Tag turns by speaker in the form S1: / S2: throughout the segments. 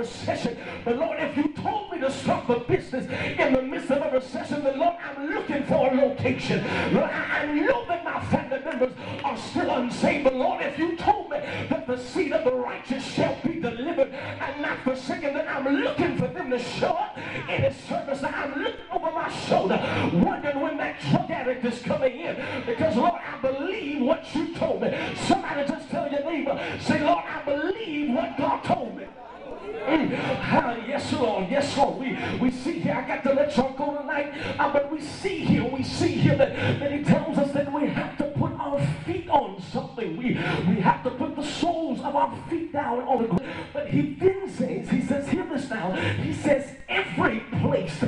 S1: recession. But Lord, if you told me to start the business in the midst of a recession, then Lord, I'm looking for a location. Lord, I know that my family members are still unsaved. But Lord, if you told me that the seed of the righteous shall be delivered and not forsaken, then I'm looking for them to show up in His service. Now I'm looking over my shoulder, wondering when that drug addict is coming in. Because Lord, I believe what you told me. Somebody just tell your neighbor, say, Lord, I believe what God told me. Yes, Lord. Yes, Lord. We see here, I got to let y'all go tonight, but we see here that He tells us that we have to put our feet on something. We have to put the soles of our feet down on the ground. But He then says, He says, hear this now, He says, every place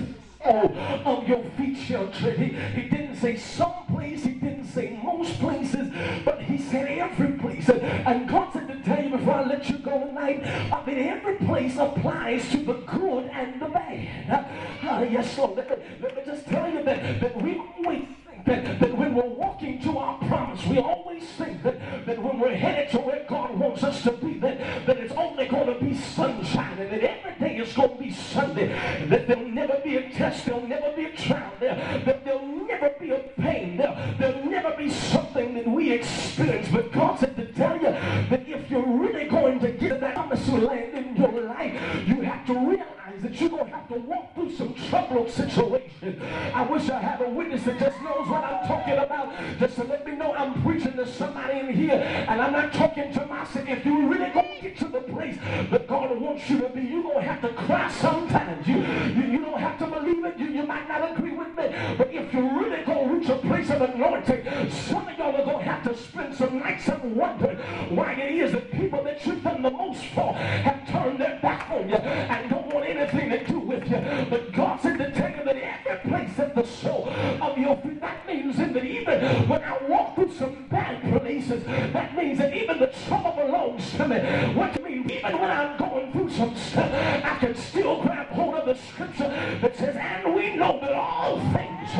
S1: of your feet shall tread. He didn't say some place, He didn't say most places, but He said every place. And God said to tell you before I let you go tonight, that every place applies to the good and the bad. Yes, Lord. Let me just tell you that we always think that when we're walking to our promise, we always think that when we're headed to where God wants us to be, that it's only going to be sunshine, and that every day is going to be Sunday, and that there'll never be a test, there'll never be a trial, that there'll never be a pain, there'll never be something that we experience. But God said to tell you that if you're really going to get that promised land in your life, you have to realize that you're going to have to walk through some troubled situations. I wish I had a witness that just knows what I'm talking about, just to let me know I'm preaching to somebody in here, and I'm not talking to myself. If you really going to get to the place that God wants you to be, you're going to have to cry sometimes. You don't have to believe it. You might not agree with me, but if you're really going to reach a place of anointing, some of y'all are going to have to spend some nights and wondering why it is that people that you've done the most for have turned their back on you and don't want anything to do with you. But God said to tell you that every place at the sole of your feet, that means that even when I walk through some bad places, that means that even the trouble belongs to me. What do you mean? Even when I'm going through some stuff, I can still grab hold of the scripture that says, and we know that all things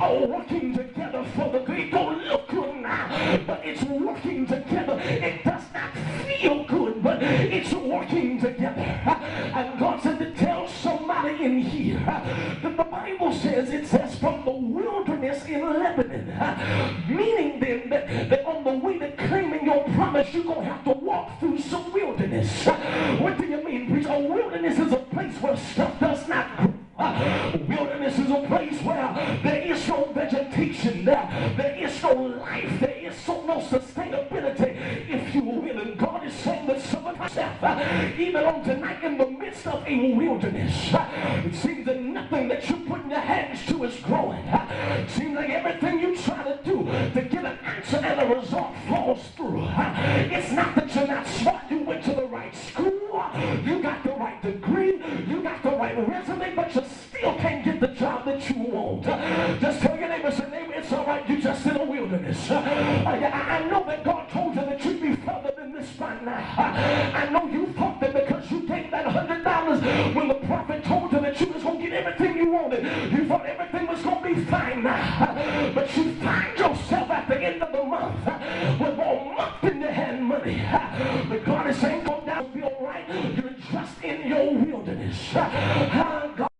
S1: are working together for the good. It don't look good now, but it's working together. It does not feel good, but it's working together. And God said to tell somebody in here that the Bible says, it says from the wilderness in Lebanon, meaning then that on the way to claiming your promise, you're going to have to walk through some wilderness. What do you mean, preacher? A wilderness is a place where stuff does not grow. Wilderness is a place where there is no vegetation, there is no life, there is no sustainability, if you will. And God is saying that some of myself, even on tonight, in the midst of a wilderness, it seems that nothing that you put in your hands to is growing. It seems like everything you try to do to get an answer and a result falls through. It's not that you're not smart, you went to the right school, you got the right degree, you got the right resume, but you still can't get the job that you want. Just tell your neighbor, say, neighbor, it's all right, you're just in a wilderness. I know that God told you that you'd be further than this by now. I know you thought that because you gave that $100 when the prophet told you that you was going to get everything you wanted, you thought everything was going to be fine now. But you find yourself at the end of the month with more month in your hand money. But God is saying, go down, be all right. You're just in your wilderness.